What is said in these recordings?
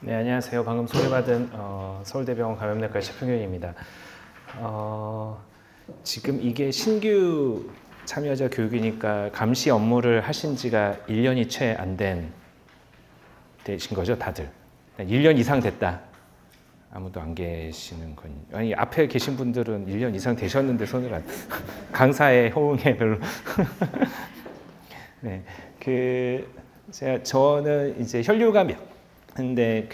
네, 안녕하세요. 방금 소개받은 서울대병원 감염내과 최평균입니다. 지금 이게 신규 참여자 교육이니까 감시 업무를 하신 지가 1년이 채 안 되신 거죠, 다들? 1년 이상 됐다. 아무도 안 계시는 건. 아니, 앞에 계신 분들은 1년 이상 되셨는데 손을 안. 강사의 호응에 별로. 네, 저는 이제 혈류감염. 근데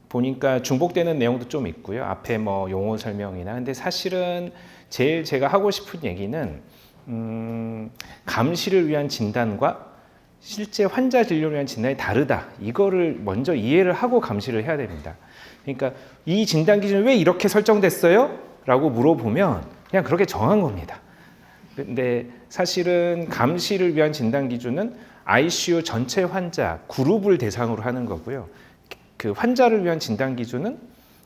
보니까 중복되는 내용도 좀 있고요. 앞에 뭐 용어 설명이나. 근데 사실은 제일 제가 하고 싶은 얘기는 감시를 위한 진단과 실제 환자 진료를 위한 진단이 다르다. 이거를 먼저 이해를 하고 감시를 해야 됩니다. 그러니까 이 진단 기준이 왜 이렇게 설정됐어요? 라고 물어보면 그냥 그렇게 정한 겁니다. 근데 사실은 감시를 위한 진단 기준은 ICU 전체 환자 그룹을 대상으로 하는 거고요. 그 환자를 위한 진단 기준은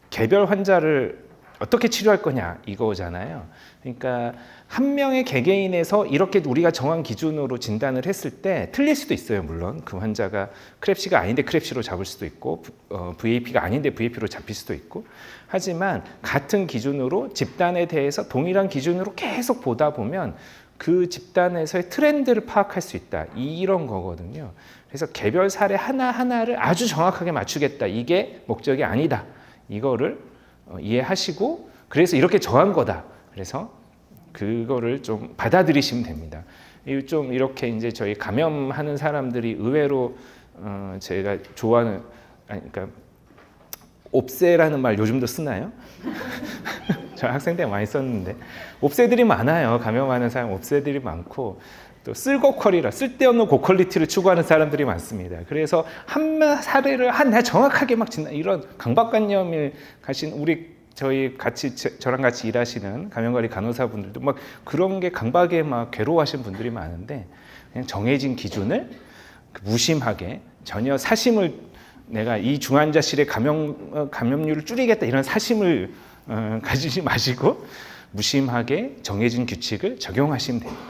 개별 환자를 어떻게 치료할 거냐 이거잖아요. 그러니까 한 명의 개개인에서 이렇게 우리가 정한 기준으로 진단을 했을 때 틀릴 수도 있어요. 물론 그 환자가 크랩시가 아닌데 크랩시로 잡을 수도 있고 VAP가 아닌데 VAP로 잡힐 수도 있고. 하지만 같은 기준으로 집단에 대해서 동일한 기준으로 계속 보다 보면 그 집단에서의 트렌드를 파악할 수 있다. 이런 거거든요. 그래서 개별 사례 하나하나를 아주 정확하게 맞추겠다. 이게 목적이 아니다. 이거를 이해하시고 그래서 이렇게 정한 거다. 그래서 그거를 좀 받아들이시면 됩니다. 좀 이렇게 이제 저희 감염하는 사람들이 의외로 제가 좋아하는 그러니까 옵세라는 말 요즘도 쓰나요? 저 학생 때 많이 썼는데 옵세들이 많아요. 감염하는 사람 옵세들이 많고 또 쓸고퀄이라 쓸데없는 고퀄리티를 추구하는 사람들이 많습니다. 그래서 한 사례를 정확하게 막 진단 이런 강박관념을 가신 저희 같이 저랑 같이 일하시는 감염관리 간호사분들도 막 그런 게 강박에 막 괴로워하시는 분들이 많은데 그냥 정해진 기준을 무심하게 전혀 사심을 내가 이 중환자실의 감염률을 줄이겠다 이런 사심을 가지지 마시고 무심하게 정해진 규칙을 적용하시면 됩니다.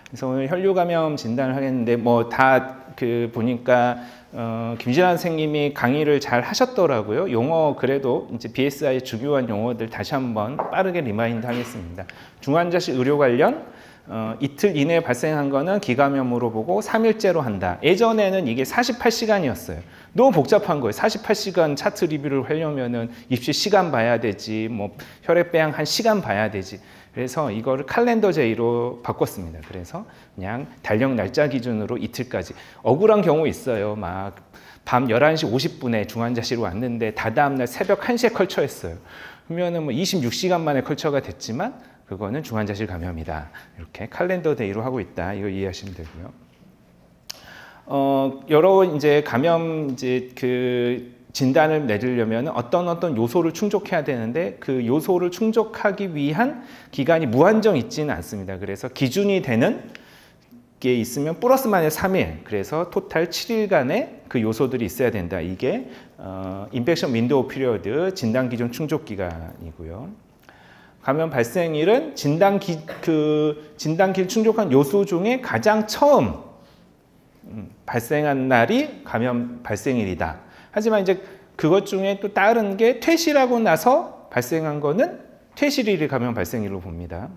그래서 오늘 혈류감염 진단을 하겠는데 뭐 다 보니까 김진환 선생님이 강의를 잘 하셨더라고요. 용어 그래도 이제 BSI의 중요한 용어들 다시 한번 빠르게 리마인드 하겠습니다. 중환자실 의료 관련 이틀 이내에 발생한 거는 기감염으로 보고 3일째로 한다. 예전에는 이게 48시간이었어요. 너무 복잡한 거예요. 48시간 차트 리뷰를 하려면은 입시 시간 봐야 되지, 뭐 혈액배양 한 시간 봐야 되지. 그래서 이거를 칼렌더 제이로 바꿨습니다. 그래서 그냥 달력 날짜 기준으로 이틀까지. 억울한 경우 있어요. 막 밤 11시 50분에 중환자실로 왔는데 다다음 날 새벽 1시에 컬처했어요. 그러면은 뭐 26시간 만에 컬처가 됐지만 그거는 중환자실 감염이다. 이렇게 칼렌더 데이로 하고 있다. 이거 이해하시면 되고요. 여러 이제 감염 진단을 내리려면 어떤 요소를 충족해야 되는데 그 요소를 충족하기 위한 기간이 무한정 있지는 않습니다. 그래서 기준이 되는 게 있으면 플러스 마이너스 3일, 그래서 토탈 7일간의 그 요소들이 있어야 된다. 이게 인펙션 윈도우 피리어드 진단 기준 충족 기간이고요. 감염 발생일은 진단길 충족한 요소 중에 가장 처음 발생한 날이 감염 발생일이다. 하지만 이제 그것 중에 또 다른 게 퇴실하고 나서 발생한 거는 퇴실일이 감염 발생일로 봅니다.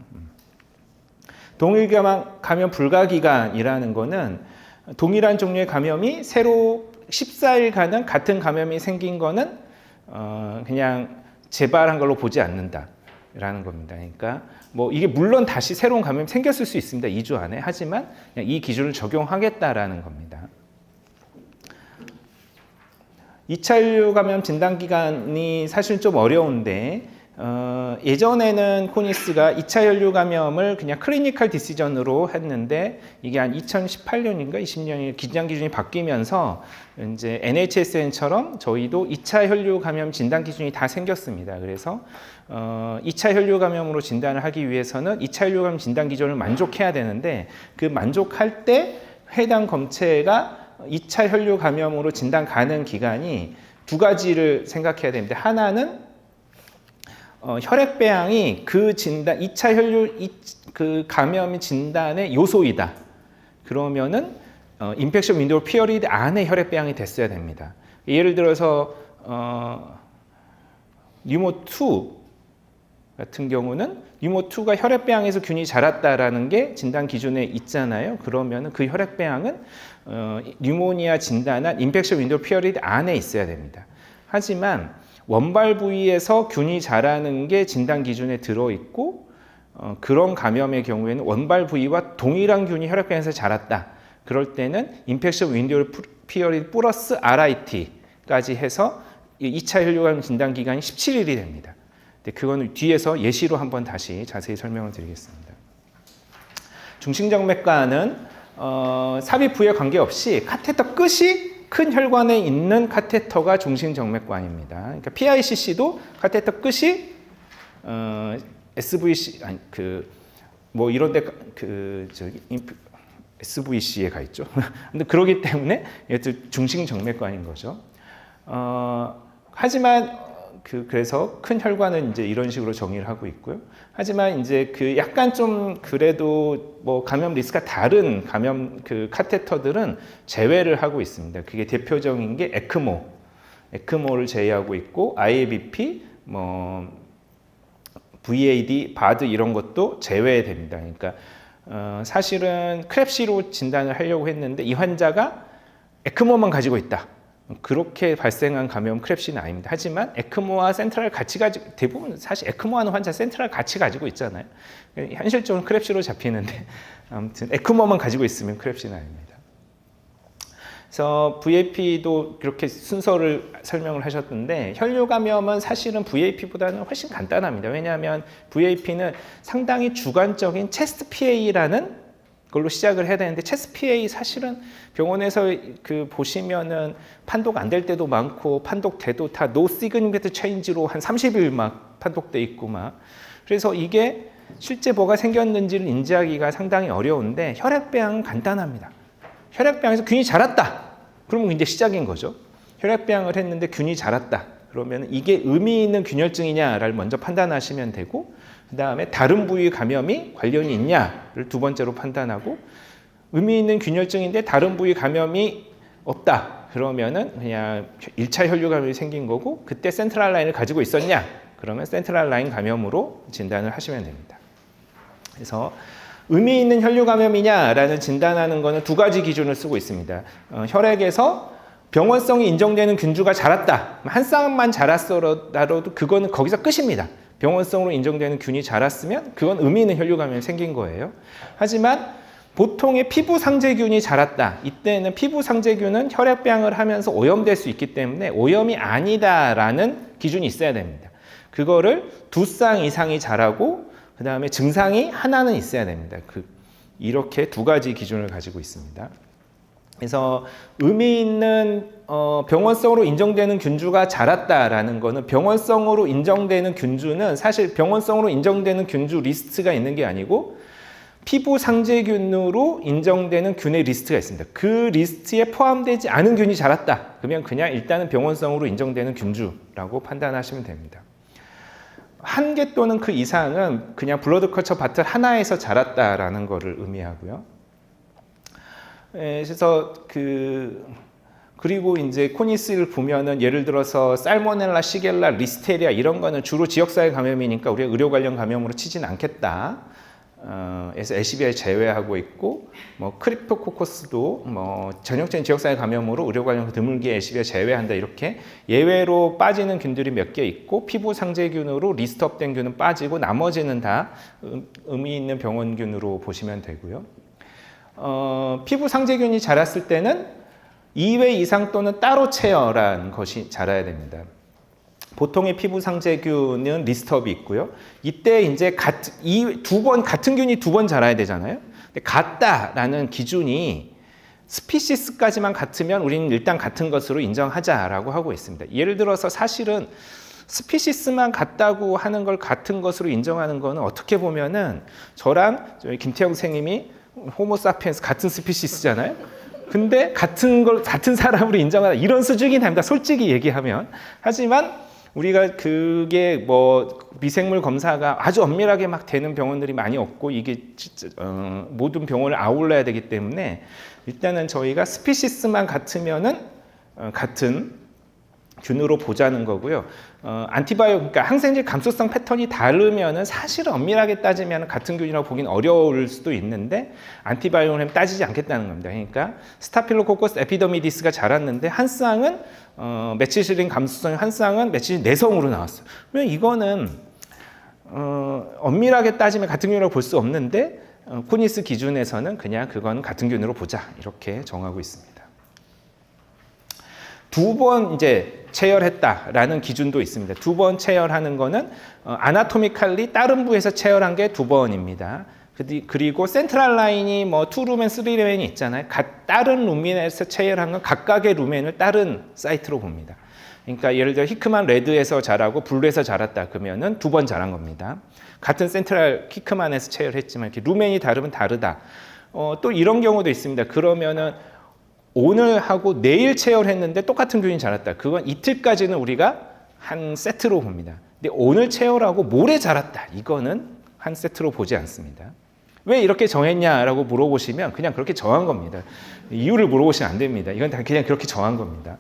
동일 감염 불가 기간이라는 거는 동일한 종류의 감염이 새로 14일간은 같은 감염이 생긴 거는 그냥 재발한 걸로 보지 않는다. 라는 겁니다. 그러니까 뭐 이게 물론 다시 새로운 감염이 생겼을 수 있습니다. 2주 안에. 하지만 그냥 이 기준을 적용하겠다라는 겁니다. 2차 혈류 감염 진단 기간이 사실 좀 어려운데 예전에는 코니스가 2차 혈류 감염을 그냥 클리니컬 디시전으로 했는데 이게 한 2018년인가 20년이 진단 기준이 바뀌면서 이제 NHSN처럼 저희도 2차 혈류 감염 진단 기준이 다 생겼습니다. 그래서 2차 혈류 감염으로 진단을 하기 위해서는 2차 혈류 감염 진단 기준을 만족해야 되는데 그 만족할 때 해당 검체가 2차 혈류 감염으로 진단 가는 기간이 두 가지를 생각해야 됩니다. 하나는 혈액배양이 그 진단, 2차 혈류 그 감염 진단의 요소이다. 그러면은 인펙션 윈도우 피어리드 안에 혈액배양이 됐어야 됩니다. 예를 들어서 뉴모2 같은 경우는 뉴모2가 혈액배양에서 균이 자랐다라는 게 진단 기준에 있잖아요. 그러면 그 혈액배양은 뉴모니아 진단한 인펙션 윈도우 피어리드 안에 있어야 됩니다. 하지만 원발 부위에서 균이 자라는 게 진단 기준에 들어있고 그런 감염의 경우에는 원발 부위와 동일한 균이 혈액배양에서 자랐다. 그럴 때는 인펙션 윈도우 피어리드 플러스 RIT까지 해서 2차 혈류감 진단 기간이 17일이 됩니다. 그건 뒤에서 예시로 한번 다시 자세히 설명을 드리겠습니다. 중심정맥과는 삽입 부위에 관계없이 카테터 끝이 큰 혈관에 있는 카테터가 중심정맥관입니다. 그러니까 PICC도 카테터 끝이 SVC 아니 뭐 이런데 SVC에 가 있죠. 근데 그러기 때문에 얘도 중심정맥관인 거죠. 하지만 그래서 큰 혈관은 이제 이런 식으로 정의를 하고 있고요. 하지만 이제 약간 좀 그래도 뭐 감염 리스크가 다른 감염 카테터들은 제외를 하고 있습니다. 그게 대표적인 게 에크모를 제외하고 있고 IABP, 뭐 VAD, 바드 이런 것도 제외됩니다. 그러니까 사실은 크랩시로 진단을 하려고 했는데 이 환자가 에크모만 가지고 있다. 그렇게 발생한 감염 크랩시는 아닙니다. 하지만 에크모와 센트럴 같이 가지고 대부분 사실 에크모하는 환자 센트럴 같이 가지고 있잖아요. 현실적으로 크랩시로 잡히는데 아무튼 에크모만 가지고 있으면 크랩시는 아닙니다. 그래서 VAP도 그렇게 순서를 설명을 하셨던데 혈류 감염은 사실은 VAP보다는 훨씬 간단합니다. 왜냐하면 VAP는 상당히 주관적인 체스트 PA라는 걸로 시작을 해야 되는데 체스트 PA 사실은 병원에서 보시면은 판독 안 될 때도 많고 판독돼도 다 no significant change로 한 30일 막 판독돼 있고 막 그래서 이게 실제 뭐가 생겼는지를 인지하기가 상당히 어려운데 혈액배양은 간단합니다. 혈액배양에서 균이 자랐다. 그러면 이제 시작인 거죠. 혈액배양을 했는데 균이 자랐다. 그러면 이게 의미 있는 균열증이냐를 먼저 판단하시면 되고 그 다음에 다른 부위 감염이 관련이 있냐를 두 번째로 판단하고 의미 있는 균열증인데 다른 부위 감염이 없다. 그러면은 그냥 1차 혈류 감염이 생긴 거고 그때 센트럴 라인을 가지고 있었냐? 그러면 센트럴 라인 감염으로 진단을 하시면 됩니다. 그래서 의미 있는 혈류 감염이냐라는 진단하는 거는 두 가지 기준을 쓰고 있습니다. 혈액에서 병원성이 인정되는 균주가 자랐다. 한 쌍만 자랐어도 그거는 거기서 끝입니다. 병원성으로 인정되는 균이 자랐으면 그건 의미 있는 혈류 감염이 생긴 거예요. 하지만 보통의 피부 상재균이 자랐다. 이때는 피부 상재균은 혈액배양을 하면서 오염될 수 있기 때문에 오염이 아니다라는 기준이 있어야 됩니다. 그거를 두 쌍 이상이 자라고 그 다음에 증상이 하나는 있어야 됩니다. 이렇게 두 가지 기준을 가지고 있습니다. 그래서 의미 있는 병원성으로 인정되는 균주가 자랐다라는 거는 병원성으로 인정되는 균주는 사실 병원성으로 인정되는 균주 리스트가 있는 게 아니고 피부 상재균으로 인정되는 균의 리스트가 있습니다. 그 리스트에 포함되지 않은 균이 자랐다. 그러면 그냥 일단은 병원성으로 인정되는 균주라고 판단하시면 됩니다. 한 개 또는 그 이상은 그냥 블러드 컬처 바틀 하나에서 자랐다라는 것을 의미하고요. 그래서 그리고 이제 코니스를 보면은 예를 들어서 살모넬라, 시겔라, 리스테리아 이런 거는 주로 지역사회 감염이니까 우리가 의료 관련 감염으로 치진 않겠다. 그래서 LCBI 제외하고 있고 뭐 크립토코커스도 뭐 전형적인 지역사회 감염으로 의료 관련 드물게 LCBI 제외한다 이렇게 예외로 빠지는 균들이 몇 개 있고 피부 상재균으로 리스트업된 균은 빠지고 나머지는 다 의미 있는 병원균으로 보시면 되고요. 피부 상재균이 자랐을 때는 2회 이상 또는 따로 체열한 것이 자라야 됩니다. 보통의 피부 상재균은 리스트업이 있고요. 이때 이제 같은 균이 두 번 자라야 되잖아요. 근데 같다라는 기준이 스피시스까지만 같으면 우리는 일단 같은 것으로 인정하자라고 하고 있습니다. 예를 들어서 사실은 스피시스만 같다고 하는 걸 같은 것으로 인정하는 거는 어떻게 보면은 저랑 저희 김태형 선생님이 호모사피엔스 같은 스피시스잖아요. 근데 같은 사람으로 인정하다 이런 수준이 됩니다. 솔직히 얘기하면. 하지만 우리가 그게 뭐 미생물 검사가 아주 엄밀하게 막 되는 병원들이 많이 없고 이게 모든 병원을 아울러야 되기 때문에 일단은 저희가 스피시스만 같으면은 같은 균으로 보자는 거고요. 안티바이오, 그러니까 항생제 감수성 패턴이 다르면은 사실은 엄밀하게 따지면 같은 균이라고 보긴 어려울 수도 있는데 안티바이오는 따지지 않겠다는 겁니다. 그러니까 스타필로코커스 에피더미디스가 자랐는데 한 쌍은 메치실린 감수성, 한 쌍은 메치실린 내성으로 나왔어요. 그러면 이거는 엄밀하게 따지면 같은 균이라고 볼 수 없는데 코니스 기준에서는 그냥 그거는 같은 균으로 보자 이렇게 정하고 있습니다. 두 번 이제 체열했다라는 기준도 있습니다. 두 번 체열하는 거는 아나토미칼리 다른 부에서 체열한 게 두 번입니다. 그리고 센트럴 라인이 뭐 2루멘, 3루멘이 있잖아요. 다른 루멘에서 체열한 건 각각의 루멘을 다른 사이트로 봅니다. 그러니까 예를 들어 히크만 레드에서 자라고 블루에서 자랐다 그러면은 두 번 자란 겁니다. 같은 센트럴 히크만에서 체열했지만 이렇게 루멘이 다르면 다르다. 또 이런 경우도 있습니다. 그러면은 오늘 하고 내일 체열했는데 똑같은 균이 자랐다. 그건 이틀까지는 우리가 한 세트로 봅니다. 근데 오늘 체열하고 모레 자랐다. 이거는 한 세트로 보지 않습니다. 왜 이렇게 정했냐라고 물어보시면 그냥 그렇게 정한 겁니다. 이유를 물어보시면 안 됩니다. 이건 다 그냥 그렇게 정한 겁니다.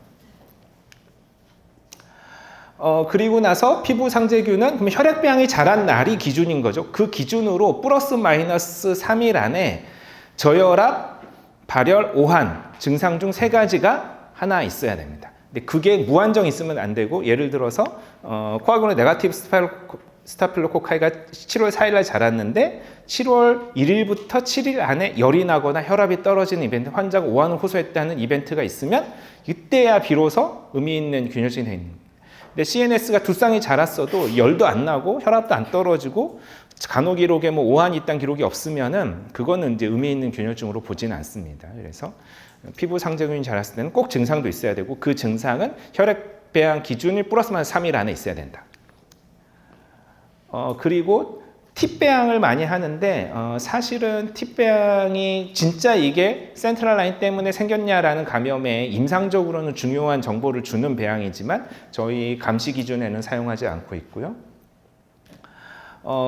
그리고 나서 피부 상재균은 그럼 혈액배양이 자란 날이 기준인 거죠. 그 기준으로 플러스 마이너스 3일 안에 저혈압, 발열, 오한 증상 중 3가지가 하나 있어야 됩니다. 근데 그게 무한정 있으면 안 되고 예를 들어서 코아구로 네가티브 스타필로코카이가 7월 4일 날 자랐는데 7월 1일부터 7일 안에 열이 나거나 혈압이 떨어지는 이벤트, 환자가 오한을 호소했다는 이벤트가 있으면 이때야 비로소 의미 있는 균열증이 되는 겁니다. 근데 CNS가 두 쌍이 자랐어도 열도 안 나고 혈압도 안 떨어지고 간호 기록에 뭐 오한이 있다는 기록이 없으면은 그거는 이제 의미 있는 균열증으로 보지는 않습니다. 그래서 피부 상재균이 자랐을 때는 꼭 증상도 있어야 되고 그 증상은 혈액 배양 기준이 플러스 마이너스 3일 안에 있어야 된다. 그리고 팁배양을 많이 하는데 사실은 팁배양이 진짜 이게 센트럴 라인 때문에 생겼냐라는 감염에 임상적으로는 중요한 정보를 주는 배양이지만 저희 감시 기준에는 사용하지 않고 있고요.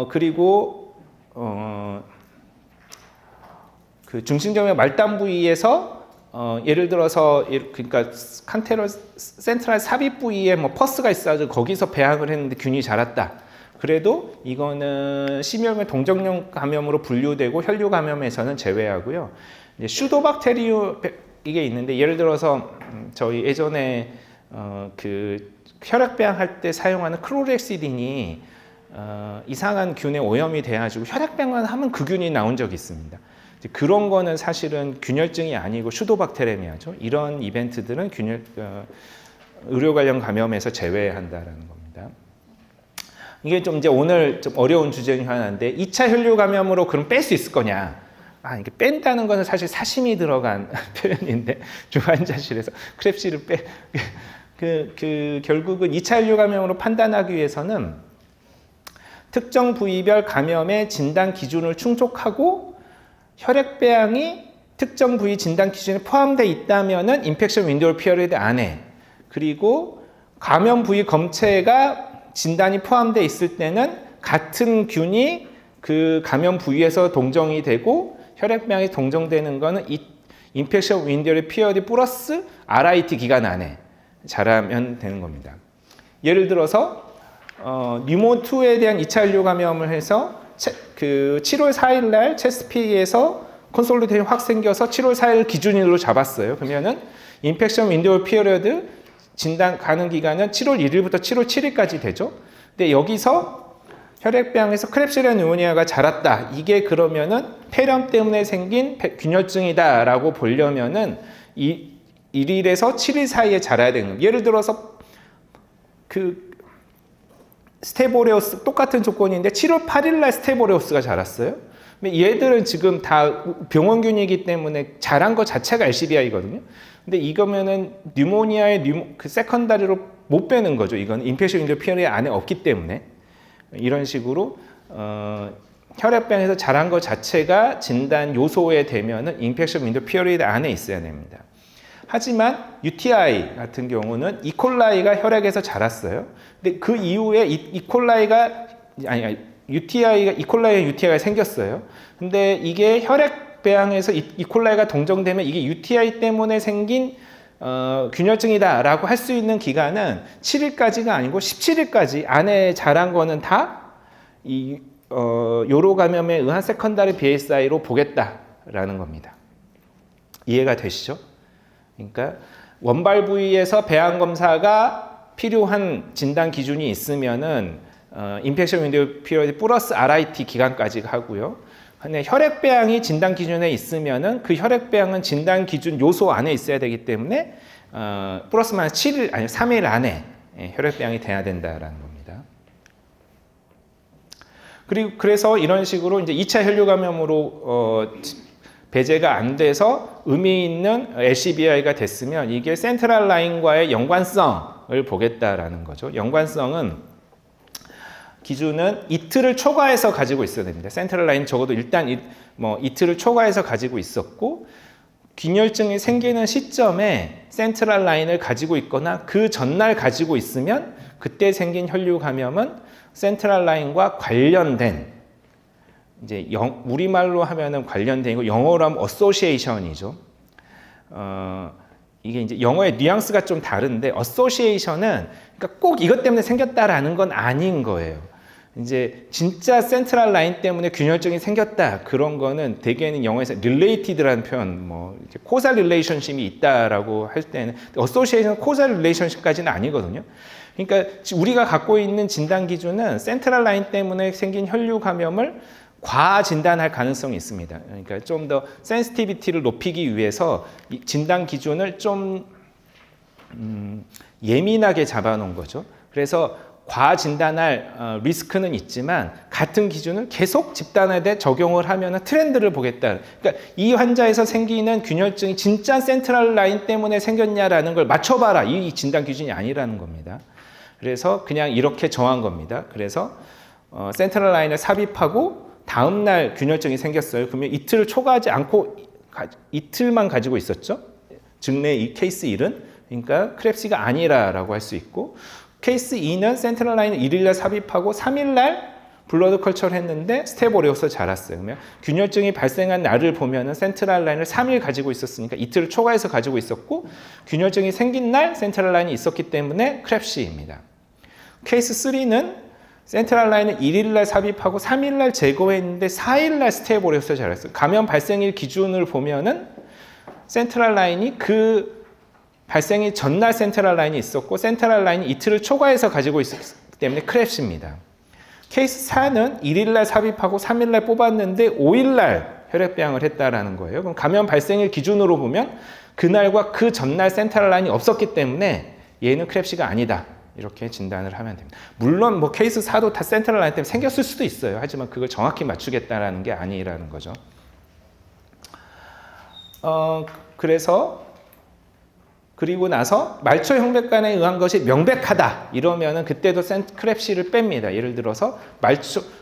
그리고 그 중심점의 말단 부위에서 예를 들어서 그러니까 칸테럴 센트럴 삽입 부위에 뭐 퍼스가 있어가지고 거기서 배양을 했는데 균이 자랐다. 그래도 이거는 심혈관 동정용 감염으로 분류되고 혈류 감염에서는 제외하고요. 이제 슈도박테리움 이게 있는데 예를 들어서 저희 예전에 그 혈액 배양할 때 사용하는 클로렉시딘이 이상한 균에 오염이 돼가지고 혈액 배양만 하면 그 균이 나온 적이 있습니다. 그런 거는 사실은 균열증이 아니고 슈도박테레미아죠. 이런 이벤트들은 의료 관련 감염에서 제외한다라는 겁니다. 이게 좀 이제 오늘 좀 어려운 주제 중 하나인데 2차 혈류 감염으로 그럼 뺄 수 있을 거냐? 이게 뺀다는 것은 사실 사심이 들어간 표현인데 중환자실에서 크랩시를 결국은 2차 혈류 감염으로 판단하기 위해서는 특정 부위별 감염의 진단 기준을 충족하고 혈액 배양이 특정 부위 진단 기준에 포함되어 있다면은 인펙션 윈도우 피어리드 안에 그리고 감염 부위 검체가 진단이 포함되어 있을 때는 같은 균이 그 감염 부위에서 동정이 되고 혈액 배양이 동정되는 거는 이 인펙션 윈도우 피어리드 플러스 RIT 기간 안에 자라면 되는 겁니다. 예를 들어서 뉴모2에 대한 2차 혈류 감염을 해서 그 7월 4일 날 체스피에서 콘솔리데이션이 확 생겨서 7월 4일 기준일로 잡았어요. 그러면은 인펙션 윈도우 피어리드 진단 가능 기간은 7월 1일부터 7월 7일까지 되죠. 근데 여기서 혈액배양에서 크랩시리아 뉴모니아가 자랐다. 이게 그러면은 폐렴 때문에 생긴 균열증이다라고 보려면은 1일에서 7일 사이에 자라야 되는 거예요. 예를 들어서 그 스테보레우스 똑같은 조건인데 7월 8일 날 스테보레우스가 자랐어요. 근데 얘들은 지금 다 병원균이기 때문에 자란 것 자체가 엘시비아이거든요. 근데 이거면은 뉴모니아의 그 세컨다리로 못 빼는 거죠. 이건 인펙션 윈도우 피어리드 안에 없기 때문에 이런 식으로 혈액병에서 자란 것 자체가 진단 요소에 되면은 인펙션 윈도우 피어리드 안에 있어야 됩니다. 하지만 UTI 같은 경우는 이콜라이가 혈액에서 자랐어요. 근데 그 이후에 이콜라이가 UTI가 생겼어요. 근데 이게 혈액 배양에서 이콜라이가 동정되면 이게 UTI 때문에 생긴 균열증이다라고 할 수 있는 기간은 7일까지가 아니고 17일까지 안에 자란 거는 다 이 요로 감염에 의한 세컨다리 BSI로 보겠다라는 겁니다. 이해가 되시죠? 그러니까 원발 부위에서 배양 검사가 필요한 진단 기준이 있으면은 인펙션 윈도우 피리어드 플러스 RIT 기간까지 하고요. 근데 혈액 배양이 진단 기준에 있으면은 그 혈액 배양은 진단 기준 요소 안에 있어야 되기 때문에 플러스 마이너스 7일 아니 3일 안에 혈액 배양이 돼야 된다라는 겁니다. 그래서 이런 식으로 이제 2차 혈류 감염으로 배제가 안 돼서 의미 있는 LCBI가 됐으면 이게 센트럴 라인과의 연관성을 보겠다라는 거죠. 연관성은 기준은 이틀을 초과해서 가지고 있어야 됩니다. 센트럴 라인 적어도 일단 이틀을 초과해서 가지고 있었고 균열증이 생기는 시점에 센트럴 라인을 가지고 있거나 그 전날 가지고 있으면 그때 생긴 혈류 감염은 센트럴 라인과 관련된 이제 우리말로 하면은 관련된 거 영어로 하면 association이죠. 이게 이제 영어의 뉘앙스가 좀 다른데 association은 그러니까 꼭 이것 때문에 생겼다라는 건 아닌 거예요. 이제 진짜 센트럴 라인 때문에 균열증이 생겼다 그런 거는 대개는 영어에서 related라는 표현, 이제 causal relationship이 있다라고 할 때는 association causal relationship까지는 아니거든요. 그러니까 우리가 갖고 있는 진단 기준은 센트럴 라인 때문에 생긴 혈류 감염을 과아 진단할 가능성이 있습니다. 그러니까 좀 더 센시티비티를 높이기 위해서 진단 기준을 좀 예민하게 잡아놓은 거죠. 그래서 과아 진단할 리스크는 있지만 같은 기준을 계속 집단화에 적용을 하면 트렌드를 보겠다. 그러니까 이 환자에서 생기는 균열증이 진짜 센트럴 라인 때문에 생겼냐라는 걸 맞춰봐라. 이 진단 기준이 아니라는 겁니다. 그래서 그냥 이렇게 정한 겁니다. 그래서 센트럴 라인을 삽입하고 다음날 균열증이 생겼어요. 그러면 이틀을 초과하지 않고 이틀만 가지고 있었죠. 증례 이 케이스 1은 그러니까 크랩시가 아니라라고 할 수 있고 케이스 2는 센트럴 라인을 1일날 삽입하고 3일날 블러드 컬처를 했는데 스테보레오스 자랐어요. 그러면 균열증이 발생한 날을 보면은 센트럴 라인을 3일 가지고 있었으니까 이틀을 초과해서 가지고 있었고 균열증이 생긴 날 센트럴 라인이 있었기 때문에 크랩시입니다. 케이스 3는 센트럴 라인을 1일날 삽입하고 3일날 제거했는데 4일날 스테보레오스 자랐어요. 감염 발생일 기준을 보면은 센트럴 라인이 그 발생이 전날 센트럴 라인이 있었고 센트럴 라인이 이틀을 초과해서 가지고 있었기 때문에 크랩시입니다. 케이스 4는 1일날 삽입하고 3일날 뽑았는데 5일날 혈액배양을 했다라는 거예요. 그럼 감염 발생일 기준으로 보면 그날과 그 전날 센트럴 라인이 없었기 때문에 얘는 크랩시가 아니다. 이렇게 진단을 하면 됩니다. 물론 케이스 4도 다 센트럴 라인 때문에 생겼을 수도 있어요. 하지만 그걸 정확히 맞추겠다라는 게 아니라는 거죠. 그리고 나서 말초 혈액관에 의한 것이 명백하다 이러면은 그때도 크랩시를 뺍니다. 예를 들어서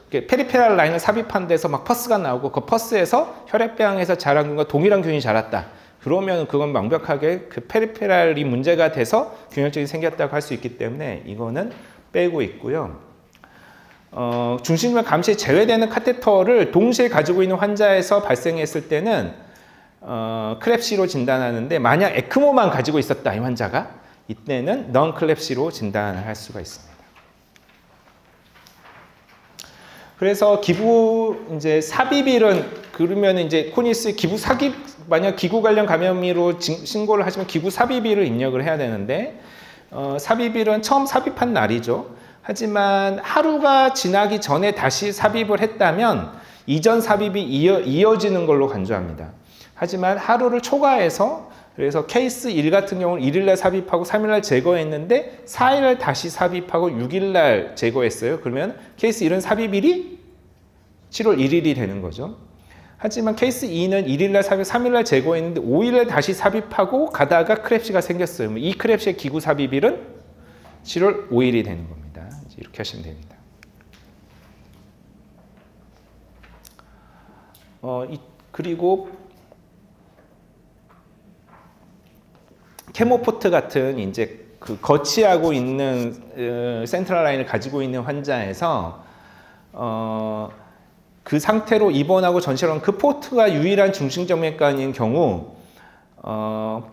페리페랄 라인을 삽입한 데서 막 퍼스가 나오고 그 퍼스에서 혈액배양에서 자란 균과 동일한 균이 자랐다. 그러면 그건 명백하게 그 페리페랄이 문제가 돼서 균열증이 생겼다고 할 수 있기 때문에 이거는 빼고 있고요. 중심혈 감시에 제외되는 카테터를 동시에 가지고 있는 환자에서 발생했을 때는 크랩시로 진단하는데 만약 에크모만 가지고 있었다 이 환자가 이때는 넌 클랩시로 진단을 할 수가 있습니다. 그래서 기부 이제 삽입일은 그러면 이제 코니스 기부 삽입 만약 기구 관련 감염으로 신고를 하시면 기구 삽입일을 입력을 해야 되는데 삽입일은 처음 삽입한 날이죠. 하지만 하루가 지나기 전에 다시 삽입을 했다면 이전 삽입이 이어지는 걸로 간주합니다. 하지만 하루를 초과해서 그래서 케이스 1 같은 경우는 1일날 삽입하고 3일날 제거했는데 4일날 다시 삽입하고 6일날 제거했어요. 그러면 케이스 1은 삽입일이 7월 1일이 되는 거죠. 하지만 케이스 2는 1일날 삽입, 3일날 제거했는데 5일날 다시 삽입하고 가다가 크랩시가 생겼어요. 이 크랩시의 기구 삽입일은 7월 5일이 되는 겁니다. 이렇게 하시면 됩니다. 그리고 케모포트 같은 이제 그 거치하고 있는 센트럴 라인을 가지고 있는 환자에서 그 상태로 입원하고 전시하는 그 포트가 유일한 중심정맥관인 경우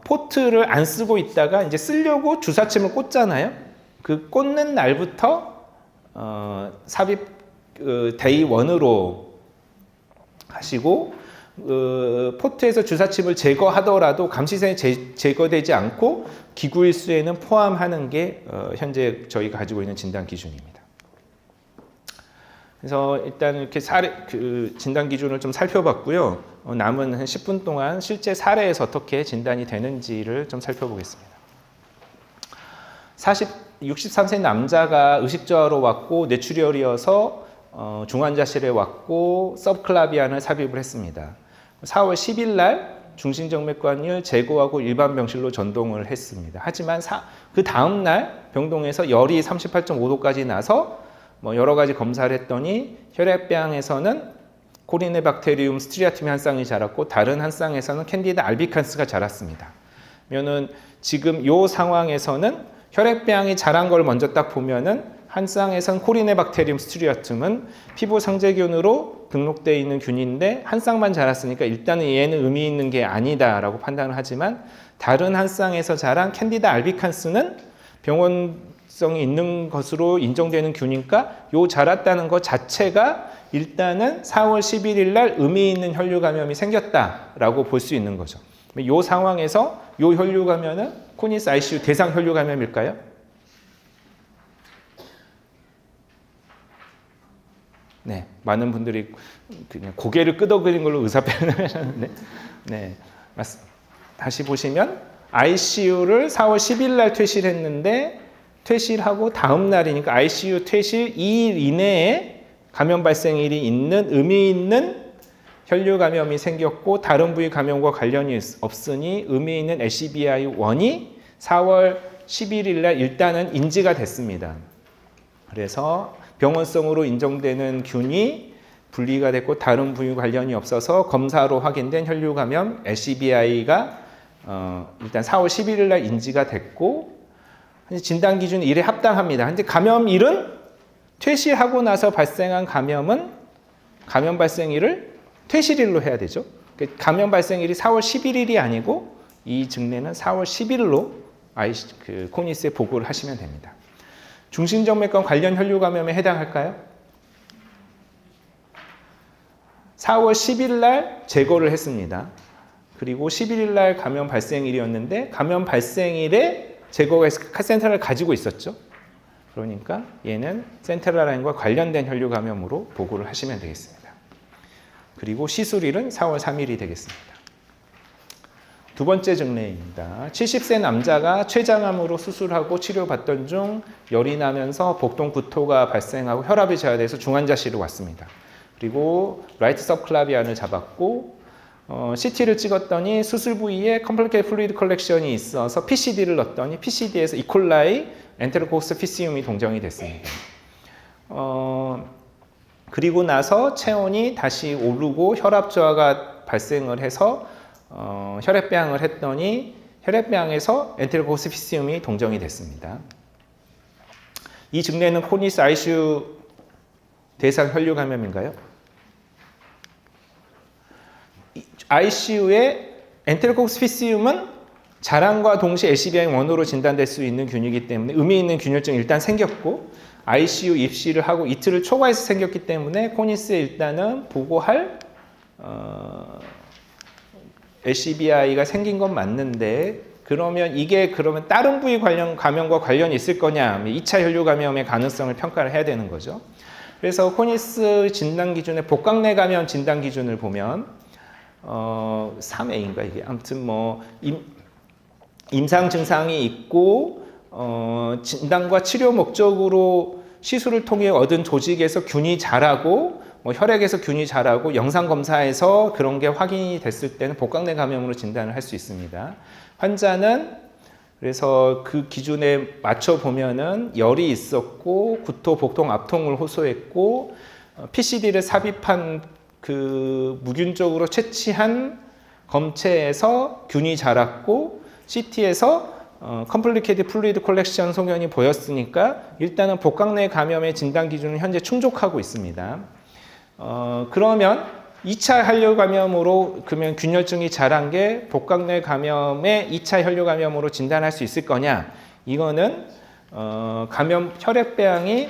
포트를 안 쓰고 있다가 이제 쓰려고 주사침을 꽂잖아요. 그 꽂는 날부터 삽입 데이 1으로 하시고 포트에서 주사침을 제거하더라도 감시선이 제거되지 않고 기구 일수에는 포함하는 게 현재 저희가 가지고 있는 진단 기준입니다. 그래서 일단 이렇게 진단 기준을 좀 살펴봤고요. 남은 한 10분 동안 실제 사례에서 어떻게 진단이 되는지를 좀 살펴보겠습니다. 63세 남자가 의식저하로 왔고 뇌출혈이어서 중환자실에 왔고 서브클라비안을 삽입을 했습니다. 4월 10일 날 중심정맥관을 제거하고 일반 병실로 전동을 했습니다. 하지만 그 다음 날 병동에서 열이 38.5도까지 나서 여러 가지 검사를 했더니 혈액병에서는 코리네박테리움 스트리아툼이 한 쌍이 자랐고 다른 한 쌍에서는 캔디다 알비칸스가 자랐습니다. 그러면은 지금 이 상황에서는 혈액병이 자란 걸 먼저 딱 보면은 한 쌍에선 코리네박테리움 스트리아툼은 피부 상재균으로 등록되어 있는 균인데 한 쌍만 자랐으니까 일단은 얘는 의미 있는 게 아니다라고 판단을 하지만 다른 한 쌍에서 자란 캔디다 알비칸스는 병원성이 있는 것으로 인정되는 균이니까 요 자랐다는 것 자체가 일단은 4월 11일 날 의미 있는 혈류 감염이 생겼다라고 볼 수 있는 거죠. 이 상황에서 이 혈류 감염은 코니스 ICU 대상 혈류 감염일까요? 네, 많은 분들이 그냥 고개를 끄덕이는 걸로 의사 표현을 하셨는데, 네, 맞습니다. 다시 보시면 ICU를 4월 10일 날 퇴실했는데 퇴실하고 다음 날이니까 ICU 퇴실 2일 이내에 감염 발생일이 있는 의미 있는 혈류 감염이 생겼고 다른 부위 감염과 관련이 없으니 의미 있는 LCBI1이 4월 11일 날 일단은 인지가 됐습니다. 그래서 병원성으로 인정되는 균이 분리가 됐고 다른 부위 관련이 없어서 검사로 확인된 혈류 감염 LCBI가 일단 4월 11일 날 인지가 됐고 진단 기준 1에 합당합니다. 근데 감염일은 퇴실하고 나서 발생한 감염은 감염 발생일을 퇴실일로 해야 되죠. 감염 발생일이 4월 11일이 아니고 이 증례는 4월 10일로 코니스에 보고를 하시면 됩니다. 중심정맥관 관련 혈류 감염에 해당할까요? 4월 10일 날 제거를 했습니다. 그리고 11일 날 감염 발생일이었는데 감염 발생일에 제거가 센트럴을 가지고 있었죠. 그러니까 얘는 센트럴 라인과 관련된 혈류 감염으로 보고를 하시면 되겠습니다. 그리고 시술일은 4월 3일이 되겠습니다. 두 번째 증례입니다. 70세 남자가 췌장암으로 수술하고 치료받던 중 열이 나면서 복동 구토가 발생하고 혈압이 저하돼서 중환자실로 왔습니다. 그리고 라이트 서브클라비안을 잡았고 CT를 찍었더니 수술 부위에 컴플리케이티드 플루이드 컬렉션이 있어서 PCD를 넣었더니 PCD에서 이콜라이 엔테로코커스 피시움이 동정이 됐습니다. 그리고 나서 체온이 다시 오르고 혈압 저하가 발생을 해서 혈액병을 했더니 혈액병에서 엔테로코커스 피시움이 동정이 됐습니다. 이 증례는 코니스 ICU 대상 혈류 감염인가요? ICU의 엔테로코커스 피시움은 자랑과 동시에 LCBI1으로 진단될 수 있는 균이기 때문에 의미 있는 균열증이 일단 생겼고 ICU 입시를 하고 이틀을 초과해서 생겼기 때문에 코니스에 일단은 보고할 LCBI가 생긴 건 맞는데 그러면 이게 다른 부위 감염과 관련이 있을 거냐 2차 혈류 감염의 가능성을 평가를 해야 되는 거죠. 그래서 코니스 진단 기준의 복강내 감염 진단 기준을 보면 3A인가 이게 아무튼 임상 증상이 있고 진단과 치료 목적으로 시술을 통해 얻은 조직에서 균이 자라고 혈액에서 균이 자라고 영상 검사에서 그런 게 확인이 됐을 때는 복강내 감염으로 진단을 할 수 있습니다. 환자는 그래서 그 기준에 맞춰 보면은 열이 있었고 구토, 복통, 압통을 호소했고 PCD를 삽입한 그 무균적으로 채취한 검체에서 균이 자랐고 CT에서 컴플리케이티드 플루이드 콜렉션 소견이 보였으니까 일단은 복강내 감염의 진단 기준은 현재 충족하고 있습니다. 그러면 2차 혈류 감염으로 그러면 균열증이 자란 게 복강내 감염의 2차 혈류 감염으로 진단할 수 있을 거냐? 이거는 감염 혈액배양이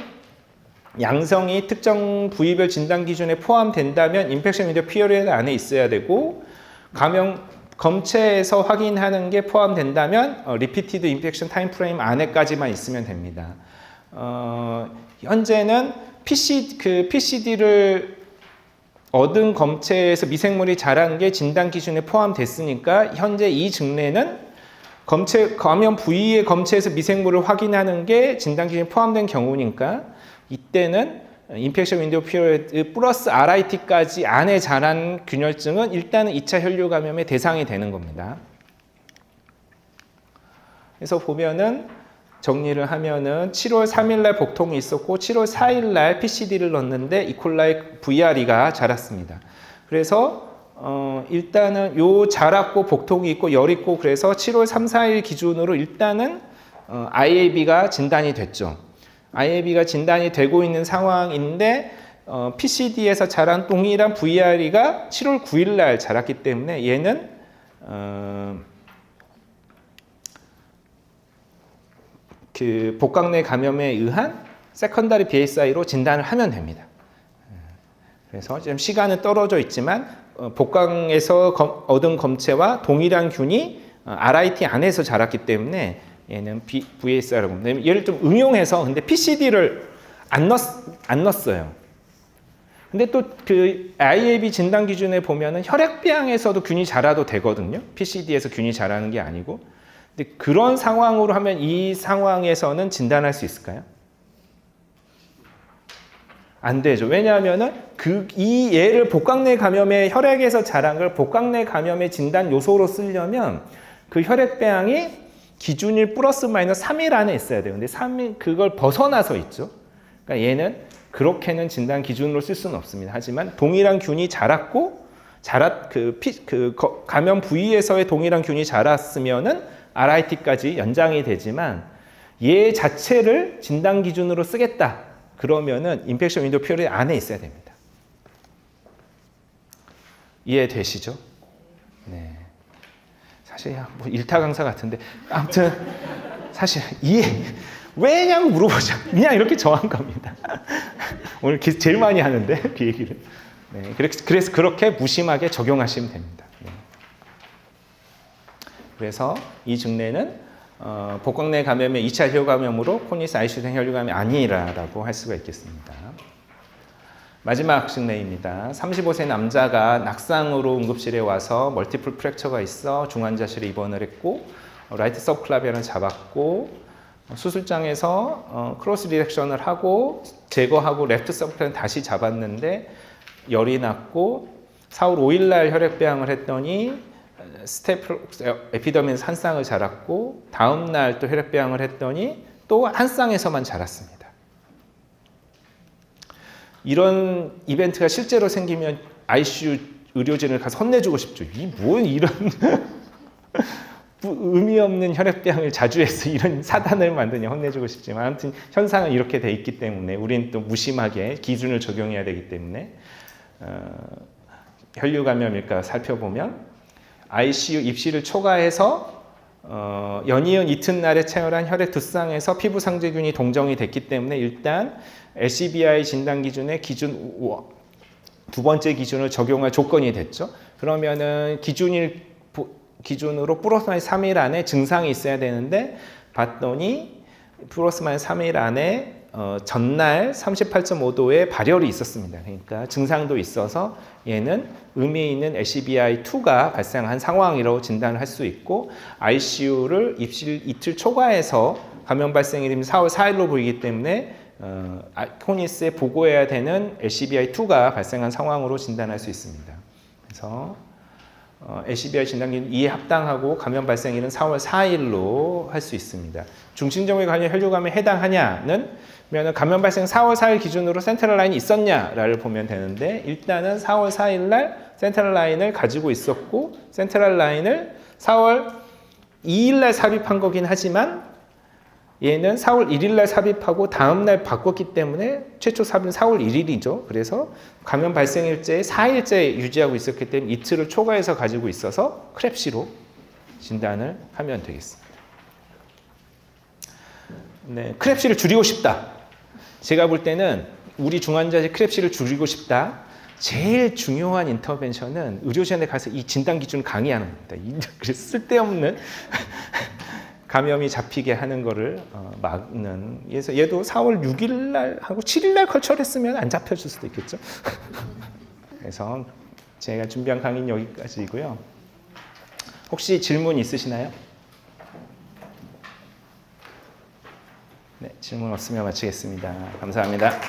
양성이 특정 부위별 진단 기준에 포함된다면 인펙션 윈도우 피리어드 안에 있어야 되고 감염 검체에서 확인하는 게 포함된다면 리피티드 인펙션 타임 프레임 안에까지만 있으면 됩니다. 현재는 PCD를 얻은 검체에서 미생물이 자란 게 진단 기준에 포함됐으니까 현재 이 증례는 감염 부위의 검체에서 미생물을 확인하는 게 진단 기준에 포함된 경우니까 이때는 인펙션 윈도우 피리어드 플러스 RIT까지 안에 자란 균열증은 일단은 2차 혈류 감염의 대상이 되는 겁니다. 그래서 보면은 정리를 하면은 7월 3일 날 복통이 있었고 7월 4일 날 PCD를 넣었는데 이콜라이 VRE가 자랐습니다. 그래서 일단은 요 자랐고 복통이 있고 열 있고 그래서 7월 3, 4일 기준으로 일단은 IAB가 진단이 됐죠. IAB가 진단이 되고 있는 상황인데 PCD에서 자란 동일한 VRE가 7월 9일 날 자랐기 때문에 얘는 그 복강내 감염에 의한 세컨다리 BSI로 진단을 하면 됩니다. 그래서 지금 시간은 떨어져 있지만 복강에서 얻은 검체와 동일한 균이 RIT 안에서 자랐기 때문에 얘는 VSI라고 합니다. 얘를 좀 응용해서 근데 PCD를 안 넣었어요. 근데 또 그 IAB 진단 기준에 보면은 혈액배양에서도 균이 자라도 되거든요. PCD에서 균이 자라는 게 아니고. 근데 그런 상황으로 하면 이 상황에서는 진단할 수 있을까요? 안 되죠. 왜냐하면은 이 얘를 복강내 감염의 혈액에서 자란 걸 복강내 감염의 진단 요소로 쓰려면 그 혈액배양이 기준일 플러스 마이너스 3일 안에 있어야 돼요. 근데 3일 그걸 벗어나서 있죠. 그러니까 얘는 그렇게는 진단 기준으로 쓸 수는 없습니다. 하지만 동일한 균이 자랐고 감염 부위에서의 동일한 균이 자랐으면은 RIT까지 연장이 되지만 얘 자체를 진단 기준으로 쓰겠다. 그러면은 인펙션 윈도우 피리어드 안에 있어야 됩니다. 이해되시죠? 네. 사실 뭐 일타 강사 같은데 아무튼 사실 왜냐고 물어보죠. 그냥 이렇게 정한 겁니다. 오늘 제일 많이 하는데 그 얘기를. 네, 그래서 그렇게 무심하게 적용하시면 됩니다. 네. 그래서 이 증례는 복강내 감염의 2차 혈류 감염으로 코니스 ICU생 혈류 감염이 아니라고 할 수가 있겠습니다. 마지막 증례입니다. 35세 남자가 낙상으로 응급실에 와서 멀티플 프랙처가 있어 중환자실에 입원을 했고 라이트 서브클라비아를 잡았고 수술장에서 크로스 디렉션을 하고 제거하고 레프트 서브클라비아를 다시 잡았는데 열이 났고 4월 5일 날 혈액배양을 했더니 에피더미스 한 쌍을 자랐고 다음 날 또 혈액배양을 했더니 또 한 쌍에서만 자랐습니다. 이런 이벤트가 실제로 생기면 ICU 의료진을 가서 혼내주고 싶죠. 뭔 이런 의미 없는 혈액배양을 자주 해서 이런 사단을 만드냐 혼내주고 싶지만 아무튼 현상은 이렇게 돼 있기 때문에 우리는 또 무심하게 기준을 적용해야 되기 때문에 혈류 감염일까 살펴보면 ICU 입실을 초과해서 연이은 이튿날에 체열한 혈액 두 쌍에서 피부 상재균이 동정이 됐기 때문에 일단 LCBI 진단 기준의 두 번째 기준을 적용할 조건이 됐죠. 그러면은 기준으로 플러스 마이너스 3일 안에 증상이 있어야 되는데 봤더니 플러스 마이너스 3일 안에 전날 38.5도의 발열이 있었습니다. 그러니까 증상도 있어서 얘는 의미 있는 LCBI2가 발생한 상황이라고 진단을 할 수 있고 ICU를 입실 이틀 초과해서 감염 발생이 되면 4월 4일로 보이기 때문에 코니스에 보고해야 되는 LCBI2가 발생한 상황으로 진단할 수 있습니다. 그래서 LCBI 진단기는 이에 합당하고 감염 발생일은 4월 4일로 할 수 있습니다. 중증정후에 관련 혈류감에 해당하냐는 감염 발생 4월 4일 기준으로 센트럴 라인이 있었냐를 보면 되는데 일단은 4월 4일 날 센트럴 라인을 가지고 있었고 센트럴 라인을 4월 2일날 삽입한 거긴 하지만 얘는 4월 1일날 삽입하고 다음날 바꿨기 때문에 최초 삽입은 4월 1일이죠. 그래서 감염 발생일자에 4일째 유지하고 있었기 때문에 이틀을 초과해서 가지고 있어서 크랩시로 진단을 하면 되겠습니다. 네, 크랩시를 줄이고 싶다. 제가 볼 때는 우리 중환자의 크랩시를 줄이고 싶다. 제일 중요한 인터벤션은 의료진에 가서 이 진단 기준을 강의하는 겁니다. 그래서 쓸데없는 감염이 잡히게 하는 거를 막는. 그래서 얘도 4월 6일 날 하고 7일 날 컬처했으면 안 잡혀줄 수도 있겠죠. 그래서 제가 준비한 강의는 여기까지이고요. 혹시 질문 있으시나요? 네, 질문 없으면 마치겠습니다. 감사합니다.